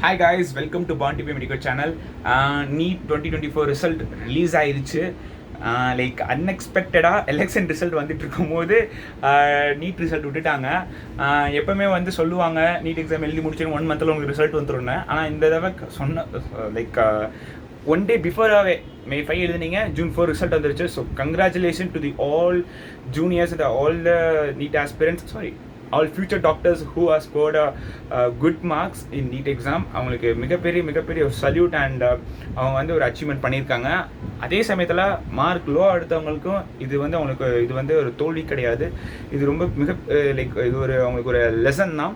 Hi guys, welcome to Born to be Medical channel. NEET 2024 result release ஆயிடுச்சு. Like அன்எக்ஸ்பெக்டடாக election result வந்துட்டு இருக்கும்போது NEET result விட்டுட்டாங்க. எப்போவுமே வந்து சொல்லுவாங்க நீட் எக்ஸாம் எழுதி முடிச்சு 1 மந்தில் உங்களுக்கு ரிசல்ட் வந்துருன்னு. ஆனால் இந்த தடவை சொன்ன லைக் 1 day பிஃபோராகவே May 5 எழுதுனீங்க, June 4 ரிசல்ட் வந்துருச்சு. So congratulation to the all juniors and all the NEET aspirants, all future doctors who have scored good marks in NEET exam. அவங்களுக்கு மிகப்பெரிய ஒரு சல்யூட் அண்ட் அவங்க வந்து ஒரு அச்சீவ்மெண்ட் பண்ணியிருக்காங்க. அதே சமயத்தில் மார்க் லோ எடுத்தவங்களுக்கும் இது வந்து ஒரு தோல்வி கிடையாது. இது ரொம்ப லைக் இது ஒரு அவங்களுக்கு ஒரு லெசன் தான்.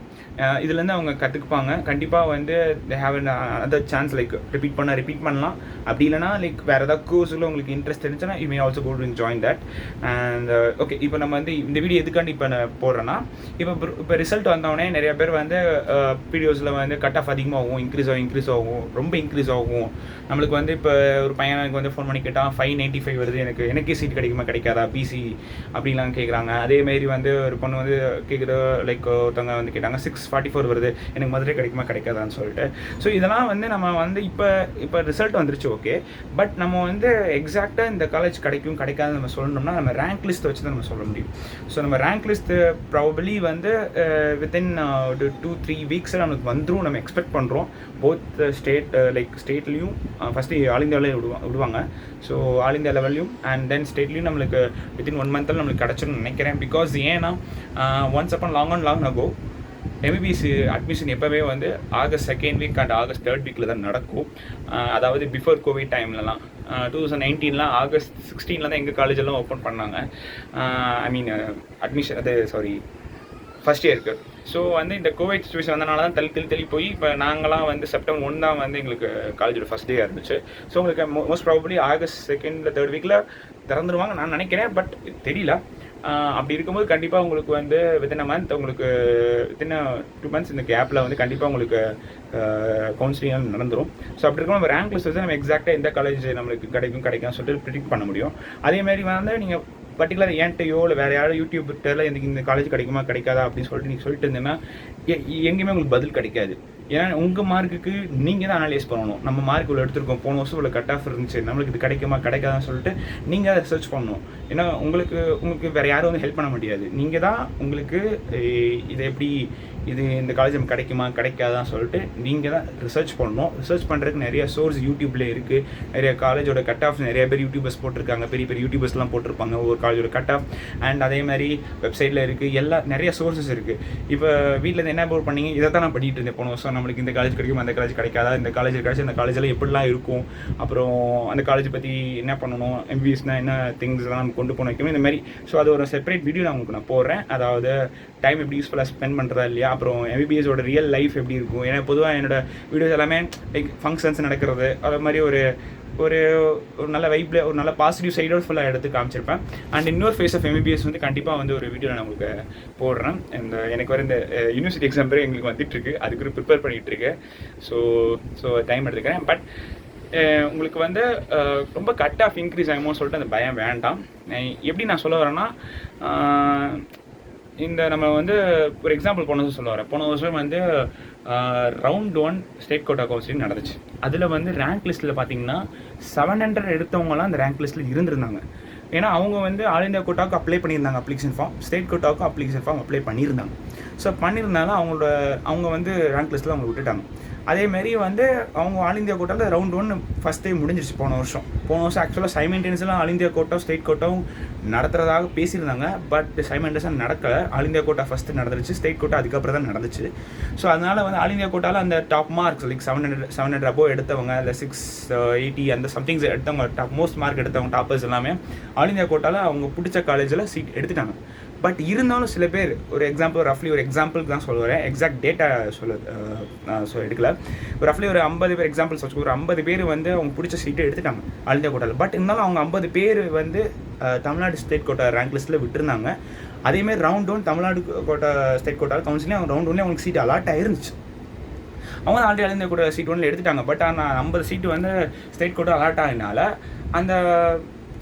இதுலேருந்து அவங்க கற்றுக்குப்பாங்க. கண்டிப்பாக வந்து they have other chance like repeat பண்ணலாம். அப்படி இல்லைனா லைக் வேறு ஏதாவது கோர்ஸில் உங்களுக்கு இன்ட்ரெஸ்ட் இருந்துச்சுன்னா you may also go to join that. And okay, இப்போ நம்ம வந்து இந்த வீடியோ எதுக்காண்டி இப்போ நான் போடுறேன்னா, இப்போ ரிசல்ட் வந்தோடனே நிறைய பேர் வந்து வீடியோஸில் வந்து கட் ஆஃப் அதிகமாகும், இன்க்ரீஸ் ஆகும், ரொம்ப இன்க்ரீஸ் ஆகும். நம்மளுக்கு வந்து இப்போ ஒரு பையனுக்கு வந்து ஃபோன் பண்ணி கேட்டால் 595 வருது, எனக்கே சீட் கிடைக்காதா பிசி அப்படின்லாம் கேட்குறாங்க. அதேமாரி வந்து ஒரு பொண்ணு வந்து கேட்குற லைக் ஒருத்தவங்க வந்து கேட்டாங்க 644 வருது, எனக்கு மதுரை கிடைக்காதான்னு சொல்லிட்டு. ஸோ இதெல்லாம் வந்து நம்ம வந்து இப்போ ரிசல்ட் வந்துருச்சு ஓகே, பட் நம்ம வந்து எக்ஸாக்டாக இந்த காலேஜ் கிடைக்காதுன்னு நம்ம சொல்லணும்னா நம்ம ரேங்க் லிஸ்ட் வச்சு தான் நம்ம சொல்ல முடியும். ஸோ நம்ம ரேங்க் லிஸ்ட்டு ப்ராபபிளி வந்து வித்தின் 2-3 வீக்ஸில் நமக்கு வந்துடும் நம்ம எக்ஸ்பெக்ட் பண்ணுறோம். போத் ஸ்டேட்லேயும் ஃபஸ்ட்டு ஆல் இந்தியாவிலே விடுவாங்க. ஸோ ஆல் இந்தியா லெவல்லையும் அண்ட் தென் ஸ்டேட்லேயும் நம்மளுக்கு வித்தின் 1 மந்தில் நம்மளுக்கு கிடச்சிடும்னு நினைக்கிறேன். பிகாஸ் ஏன்னா once upon long ago MBBS admission எப்போவே வந்து August 2nd week and August 3rd week தான் நடக்கும். அதாவது பிஃபோர் கோவிட் டைம்லலாம் 2019 August 16 தான் எங்கள் காலேஜெல்லாம் ஓப்பன் பண்ணாங்க. ஐ மீன் அட்மிஷன் ஃபஸ்ட் இயருக்கு. ஸோ வந்து இந்த கோவிட் சுச்சுவேஷன் வந்தனால தான் தள்ளி போய் இப்போ நாங்களாம் வந்து September 1 தான் வந்து எங்களுக்கு காலேஜோட ஃபஸ்ட் டே இருந்துச்சு. ஸோ உங்களுக்கு most probably August 2nd or 3rd week திறந்துருவாங்க நான் நினைக்கிறேன், பட் தெரியல. அப்படி இருக்கும்போது கண்டிப்பாக உங்களுக்கு வந்து வித்தின் அ மந்த் உங்களுக்கு வித்தின் 2 months இந்த கேப்பில் வந்து கண்டிப்பாக உங்களுக்கு கவுன்சிலிங் நடந்துடும். ஸோ அப்படி இருக்கும் நம்ம ரேங்க் லிஸ்ட் வச்சு நம்ம எக்ஸாக்டாக எந்த காலேஜ் நம்மளுக்கு கிடைக்கும் சொல்லிட்டு ப்ரிடிக்ட் பண்ண முடியும். அதேமாதிரி வந்து நீங்கள் பர்டிகுலர் என்கிட்டயோ இல்லை வேறு யாரும் யூடியூப்ல எனக்கு இந்த காலேஜ் கிடைக்காதா அப்படின்னு சொல்லிட்டு இருந்தீங்கன்னா எங்கேயுமே உங்களுக்கு பதில் கிடைக்காது. ஏன்னா உங்கள் மார்க்குக்கு நீங்கள் தான் அனலைஸ் பண்ணணும். நம்ம மார்க் இவ்வளோ எடுத்துருக்கோம், போன வருஷம் இவ்வளோ கட் ஆஃப் இருந்துச்சு, நம்மளுக்கு இது கிடைக்காதான்னு சொல்லிட்டு நீங்கள் அதை சர்ச் பண்ணணும். ஏன்னா உங்களுக்கு வேறு யாரும் வந்து ஹெல்ப் பண்ண முடியாது. நீங்கள் தான் உங்களுக்கு இந்த காலேஜ் நமக்கு கிடைக்காதான்னு சொல்லிட்டு நீங்கள் தான் ரிசர்ச் பண்ணணும். ரிசர்ச் பண்ணுறதுக்கு நிறைய சோர்ஸ் யூடியூப்ல இருக்குது. நிறைய காலேஜோட கட் ஆஃப் நிறைய பேர் யூடியூபர்ஸ் போட்டிருக்காங்க, பெரிய யூடியூபர்ஸ்லாம் போட்டிருப்பாங்க ஒவ்வொரு காலேஜோட கட் ஆஃப். அண்ட் அதே மாதிரி வெப்சைட்டில் இருக்குது, நிறைய சோர்ஸஸ் இருக்குது. இப்போ வீட்டில் என்ன போர் பண்ணீங்க, இதை தான் நான் படிக்கிட்டு இருந்தேன் போன வருஷம். நம்மளுக்கு இந்த காலேஜ் கிடைக்கும், அந்த காலேஜ் கிடைக்காதா, இந்த காலேஜ் கிடைச்சி அந்த காலேஜில் எப்படிலாம் இருக்கும், அப்புறம் அந்த காலேஜ் பற்றி என்ன பண்ணணும், எம்பிபிஎஸ்னால் என்ன திங்ஸ்லாம் நம்ம கொண்டு போன வைக்கணும், இந்த மாதிரி. ஸோ அது ஒரு செப்பரேட் வீடியோ நான் போடுறேன். அதாவது டைம் எப்படி யூஸ்ஃபுல்லாக ஸ்பெண்ட் பண்ணுறதா இல்லையா, அப்புறம் எம்பிபிஎஸோட ரியல் லைஃப் எப்படி இருக்கும். ஏன்னா பொதுவாக என்னோட வீடியோஸ் எல்லாமே லைக் ஃபங்க்ஷன்ஸ் நடக்கிறது, அது மாதிரி ஒரு நல்ல வைப்பில் ஒரு நல்ல பாசிட்டிவ் சைடோடு ஃபுல்லாக எடுத்து காமிச்சிருப்பேன். அண்ட் இன்னொரு ஃபேஸ் ஆஃப் எம்பிபிஎஸ் வந்து கண்டிப்பாக வந்து ஒரு வீடியோ நான் உங்களுக்கு போடுறேன். எனக்கு வர இந்த யூனிவர்சிட்டி எக்ஸாம் பேர் எங்களுக்கு வந்துட்டுருக்கு, அதுக்கு ப்ரிப்பேர் பண்ணிகிட்ருக்கேன். ஸோ டைம் எடுத்துக்கிறேன். பட் உங்களுக்கு வந்து ரொம்ப கட் ஆஃப் இன்க்ரீஸ் ஆகுமோ சொல்லிட்டு அந்த பயம் வேண்டாம். எப்படி நான் சொல்ல வரேன்னா, இந்த நம்ம வந்து ஒரு எக்ஸாம்பிள் போன வருஷம் வந்து round 1 ஸ்டேட் கோட்டா கவுன்சிலிங் நடந்துச்சு. அதில் வந்து ரேங்க் லிஸ்ட்டில் பார்த்தீங்கன்னா 700 எடுத்தவங்களாம் அந்த ரேங்க் லிஸ்ட்டில் இருந்திருந்தாங்க. ஏன்னா அவங்க வந்து ஆல் இந்தியா கோட்டாவுக்கு அப்ளை பண்ணியிருந்தாங்க அப்ளிகேஷன் ஃபார்ம், ஸ்டேட் கோட்டாவுக்கும் அப்ளிகேஷன் ஃபார்ம் அப்ளை பண்ணியிருந்தாங்க. ஸோ பண்ணியிருந்தாலும் அவங்க வந்து ரேங்க் லிஸ்ட்டில் அவங்க விட்டுட்டாங்க. அதேமாரி வந்து அவங்க ஆல் இந்தியா கோட்டாவில் round 1 ஃபஸ்ட் டைம் முடிஞ்சிருச்சு போன வருஷம் ஆக்சுவலாக சைமல்டேனியஸாக ஆல் இந்தியா கோட்டா ஸ்டேட் கோட்டாவும் நடத்துறதாக பேசியிருந்தாங்க. பட் சைமல்டேனியஸாக நடக்கலை. ஆல் இந்தியா கோட்டா ஃபஸ்ட்டு நடந்துருச்சு, ஸ்டேட் கோட்டா அதுக்கப்புறம் தான் நடந்துச்சு. ஸோ அதனால் வந்து ஆல் இந்தியா கோட்டாவில் அந்த டாப் மார்க்ஸ் லைக் 700 அபோவ் எடுத்தவங்க, இல்லை 680 அந்த சம்திங்ஸ் எடுத்தவங்க, டாப் மோஸ்ட் மார்க் எடுத்தவங்க டாப்பர்ஸ் எல்லாமே ஆல் இந்தியா கோட்டாவில் அவங்க பிடிச்ச காலேஜில் சீட் எடுத்துட்டாங்க. பட் இருந்தாலும் சில பேர் ஒரு எக்ஸாம்பிளுக்கு தான் சொல்லுவேன், எக்ஸாக்ட் டேட்டா எடுக்கல. ரஃப்லி ஒரு 50 பேர் எக்ஸாம்பிள்ஸ் வச்சுக்கோ, ஒரு 50 பேர் வந்து அவங்க பிடிச்ச சீட்டை எடுத்துட்டாங்க ஆல் இந்தியா கோட்டாவில். பட் இருந்தாலும் அவங்க 50 பேர் வந்து தமிழ்நாடு ஸ்டேட் கோட்டா ரேங்க் லிஸ்ட்டில் விட்டுருந்தாங்க. அதேமாதிரி round 1 தமிழ்நாடு கோட்டா ஸ்டேட் கோட்டாவில் கவுன்சிலிங் அவங்க round 1 அவங்களுக்கு சீட் அலாட் ஆயிருந்துச்சு. அவங்க already all India quota seat 1 எடுத்துட்டாங்க. பட் ஆனால் 50 சீட்டு வந்து ஸ்டேட் கோட்டா அலாட் ஆகினால அந்த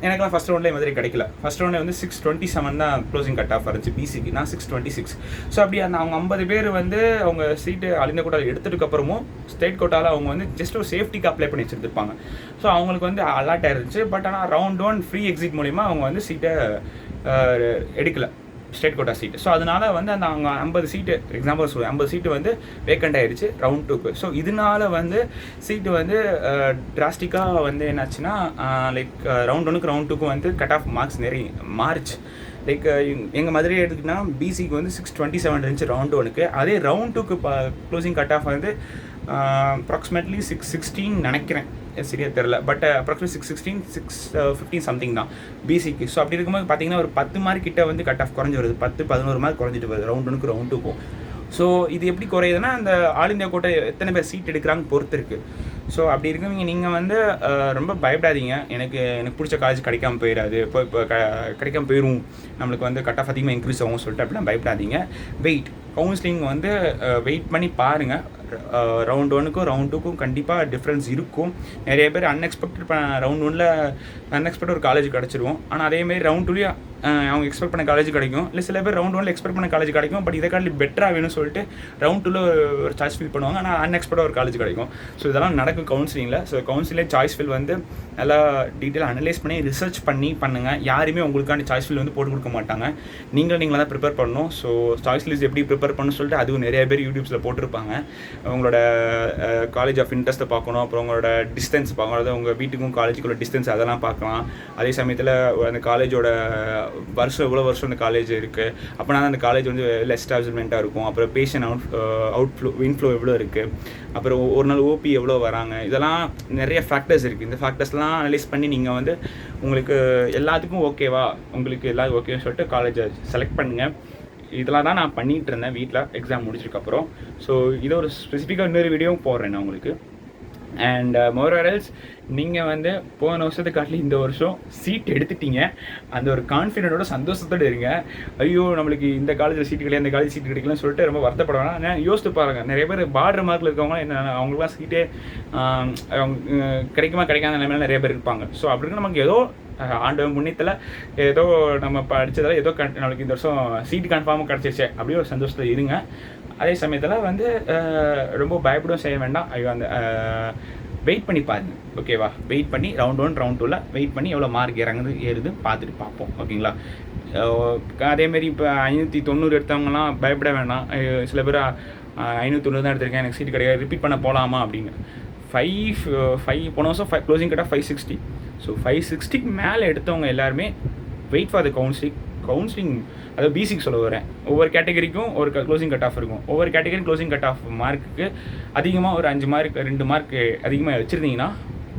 எனக்குலாம் ஃபஸ்ட் ரவுண்டில் மாதிரி கிடைக்கல. ஃபஸ்ட் ரவுண்டில் வந்து 627 தான் க்ளோசிங் கட் ஆஃப் இருந்துச்சு பிசிக்கு. நான் 626. ஸோ அப்படி அந்த அவங்க 50 பேர் வந்து அவங்க சீட்டு ஆல் இந்தியா கோட்டாவில் எடுத்ததுக்கப்புறமும் ஸ்டேட் கோட்டாவில் அவங்க வந்து ஜஸ்ட் ஒரு சேஃப்டிக்கு அப்ளை பண்ணி வச்சுருந்துருப்பாங்க. ஸோ அவங்களுக்கு வந்து அலாட் ஆயிருந்துச்சு. பட் ஆனால் ரவுண்ட் 1 ஃப்ரீ எக்ஸிட் மூலிமா அவங்க வந்து சீட்டை எடுக்கலை, ஸ்டேட் கோட்டா சீட்டு. ஸோ அதனால வந்து அந்த அவங்க 50 சீட்டு எக்ஸாம்பிள் சொல்லுவேன், 50 சீட்டு வந்து வேக்கண்ட் ஆயிடுச்சு ரவுண்ட் 2க்கு. ஸோ இதனால வந்து சீட்டு வந்து டிராஸ்டிக்காக வந்து என்னாச்சுன்னா லைக் ரவுண்ட் 1க்கு ரவுண்ட் 2க்கு வந்து கட் ஆஃப் மார்க்ஸ் நிறைய மாறிச்சு. லைக் எங்கள் மதுரையை எடுத்துக்கிட்டோன்னா பிசிக்கு வந்து 627 இருந்துச்சு ரவுண்ட் 1க்கு. அதே ரவுண்ட் 2க்கு க்ளோசிங் கட் ஆஃப் வந்து அப்ராக்சிமேட்லி 616 நினைக்கிறேன், சரியாக தெரில. பட் அப்ராக்சிமேட் 616 615 சம்திங் தான் பிசிக்கு. ஸோ அப்படி இருக்கும்போது பார்த்தீங்கன்னா ஒரு 10 மார்க் கிட்ட வந்து கட் ஆஃப் குறைஞ்சி வருது, 10-11 மார்க் குறைஞ்சிட்டு வருது ரவுண்ட் 1க்கு ரவுண்ட் 2க்கும். ஸோ இது எப்படி குறையுதுன்னா அந்த ஆல் இந்தியா கோட்டை எத்தனை பேர் சீட் எடுக்கிறாங்க பொறுத்து இருக்குது. ஸோ அப்படி இருக்கவங்க நீங்கள் வந்து ரொம்ப பயப்படாதீங்க, எனக்கு பிடிச்ச காலேஜ் கிடைக்காம போயிடாது, இப்போ கிடைக்காம போயிடும், நம்மளுக்கு வந்து கட் ஆஃப் அதிகமாக இன்க்ரீஸ் ஆகும் சொல்லிட்டு அப்படிலாம் பயப்படாதீங்க. வெயிட் கவுன்சிலிங் வந்து வெயிட் பண்ணி பாருங்கள். ரவுண்ட் 1க்கும் ரவுண்ட் 2க்கும் கண்டிப்பாக டிஃப்ரென்ஸ் இருக்கும். நிறைய பேர் அன்எக்ஸ்பெக்டட் ரவுண்ட் 1ல் அன்எக்ஸ்பெக்டட் ஒரு காலேஜ் கிடச்சிருவோம். ஆனால் அதேமாதிரி ரவுண்ட் 2லேயும் அவங்க எக்ஸ்பெக்ட் பண்ண காலேஜ் கிடைக்கும். இல்லை சில பேர் ரவுண்ட் 1ல் எக்ஸ்பெக்ட் பண்ண காலேஜ் கிடைக்கும், பட் இதை காட்டி பெட்டராக வேணும்னு சொல்லிட்டு ரவுண்ட் 2ல் ஒரு சாய்ஸ் ஃபில் பண்ணுவாங்க, ஆனால் அன்எக்ஸ்பெக்டாக ஒரு காலேஜ் கிடைக்கும். ஸோ இதெல்லாம் நடக்கும் கவுன்சிலிங்கில். ஸோ கவுன்சிலிங் சாய்ஸ் ஃபில் வந்து நல்லா டீட்டெயிலாக அனலைஸ் பண்ணி ரிசர்ச் பண்ணி பண்ணுங்கள். யாருமே உங்களுக்கான சாய்ஸ் ஃபில் வந்து போட்டு கொடுக்க மாட்டாங்க, நீங்களாக தான் ப்ரிப்பேர் பண்ணணும். ஸோ சாய்ஸ் லிஸ்ட் எப்படி ப்ரிப்பேர் பண்ணணும்னு சொல்லிட்டு அதுவும் நிறைய பேர் யூடியூப்ஸில் போட்டிருப்பாங்க. உங்களோட காலேஜ் ஆஃப் இன்ட்ரெஸ்ட்டை பார்க்கணும், அப்புறம் உங்களோட டிஸ்டன்ஸ் பார்க்கணும், அதாவது உங்கள் வீட்டுக்கும் காலேஜுக்குள்ள டிஸ்டன்ஸ் அதெல்லாம் பார்க்கலாம். அதே சமயத்தில் அந்த காலேஜோட வருஷம் எவ்வளோ வருஷம் அந்த காலேஜ் இருக்குது, அப்போனா அந்த காலேஜ் வந்து வெல் எஸ்டாப்ளிஷ்மெண்ட்டாக இருக்கும். அப்புறம் பேஷண்ட் அவுட்ஃப்ளோ இன்ஃப்ளோ எவ்வளோ இருக்குது, அப்புறம் ஒரு நாள் ஓபி எவ்வளோ வராங்க, இதெல்லாம் நிறைய ஃபேக்டர்ஸ் இருக்குது. இந்த ஃபேக்டர்ஸ்லாம் அனலைஸ் பண்ணி நீங்கள் வந்து உங்களுக்கு எல்லாத்துக்கும் ஓகேவா, உங்களுக்கு எல்லாரும் ஓகேன்னு சொல்லிட்டு காலேஜை செலக்ட் பண்ணுங்கள். இதெல்லாம் தான் நான் பண்ணிகிட்டு இருந்தேன் வீட்டில் எக்ஸாம் முடிச்சதுக்கப்புறம். ஸோ இதை ஒரு ஸ்பெசிஃபிக்காக இன்னொரு வீடியோவும் போடுறேன் நான் உங்களுக்கு. அண்ட் மோரல்ஸ் நீங்கள் வந்து போன வருஷத்தை காட்டில இந்த வருஷம் சீட் எடுத்துட்டீங்க, அந்த ஒரு கான்ஃபிடென்ட்டோட சந்தோஷத்தோடு இருங்க. ஐயோ நம்மளுக்கு இந்த காலேஜில் சீட்டு கிடையாது, இந்த காலேஜ் சீட்டு கிடைக்கலன்னு சொல்லிட்டு ரொம்ப வருத்தப்பட வேணாம். நான் யோசித்து பாருங்கள், நிறைய பேர் பார்டர் மார்க்கில் இருக்கவங்க என்ன அவங்களுக்குலாம் சீட்டே கிடைக்குமா கிடைக்காத நிலைமையில நிறைய பேர் இருப்பாங்க. ஸோ அப்படி இருக்கு நமக்கு ஏதோ ஆண்டவன் புண்ணியத்தில் ஏதோ நம்ம படித்ததில் ஏதோ நம்மளுக்கு இந்த வருஷம் சீட்டு கன்ஃபார்மாக கிடச்சிருச்சு அப்படியே ஒரு சந்தோஷத்தில் இருங்க. அதே சமயத்தில் வந்து ரொம்ப பயப்படவும் செய்ய வேண்டாம். ஐயோ அந்த வெயிட் பண்ணி பாருங்க, ஓகேவா? வெயிட் பண்ணி ரவுண்ட் 1 ரவுண்ட் 2ல் வெயிட் பண்ணி எவ்வளோ மார்க் ஏறுது பார்த்துட்டு பார்ப்போம், ஓகேங்களா? அதேமாரி இப்போ 590 எடுத்தவங்கலாம் பயப்பட வேண்டாம். சில பேர் 590 தான் எடுத்திருக்கேன், எனக்கு சீட்டு கிடையாது, ரிப்பீட் பண்ண போகலாமா அப்படின்னு. 5 போன வருஷம் க்ளோசிங் கட் ஆஃப் 560. ஸோ 560க்கு மேலே எடுத்தவங்க எல்லாருமே வெயிட் ஃபார் த கவுன்சிலிங். அதாவது பிசிக்கு சொல்ல வரேன். ஒவ்வொரு கேட்டகரிக்கும் ஒரு க்ளோசிங் கட் ஆஃப் இருக்கும். ஒவ்வொரு கேட்டகரி க்ளோசிங் கட் ஆஃப் மார்க்குக்கு அதிகமாக ஒரு 5 மார்க் 2 மார்க் அதிகமாக வச்சுருந்தீங்கன்னா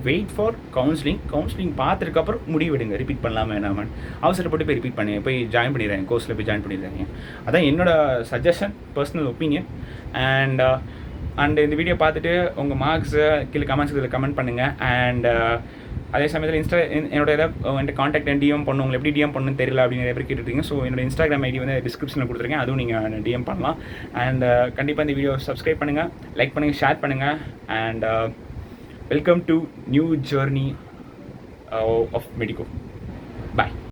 வெயிட் ஃபார் கவுன்சிலிங் பார்த்துருக்கப்புறம் முடிவெடுங்க, ரிப்பீட் பண்ணலாமா வேணாமான்னு. அவசரப்பட்டு போய் ரிப்பீட் பண்ணி போய் ஜாயின் பண்ணிடுறேன், கோர்ஸில் போய் ஜாயின் பண்ணிடுறாங்க. அதான் என்னோட சஜஷன், பர்சனல் ஒப்பீனியன். அண்ட் இந்த வீடியோ பார்த்துட்டு உங்கள் மார்க்ஸை கீழே கமெண்ட்ஸ் கமெண்ட் பண்ணுங்கள். அண்ட் அதே சமயத்தில் என்னோட என்கிட்ட காண்டாக்ட் டிஎம் பண்ணணும், உங்களுக்கு எப்படி டிஎம் பண்ணணும்னு தெரியல அப்படின்னு நிறைய பேர் கேட்டுருக்கீங்க. ஸோ என்னோட இன்ஸ்டாகிராம் ஐடி வந்து டிஸ்கிரிப்ஷனில் கொடுத்துருக்கேன், அதுவும் நீங்கள் டிஎம் பண்ணலாம். அண்ட் கண்டிப்பாக இந்த வீடியோ சப்ஸ்கிரைப் பண்ணுங்கள், லைக் பண்ணுங்கள், ஷேர் பண்ணுங்கள். And welcome to new journey of medico. Bye.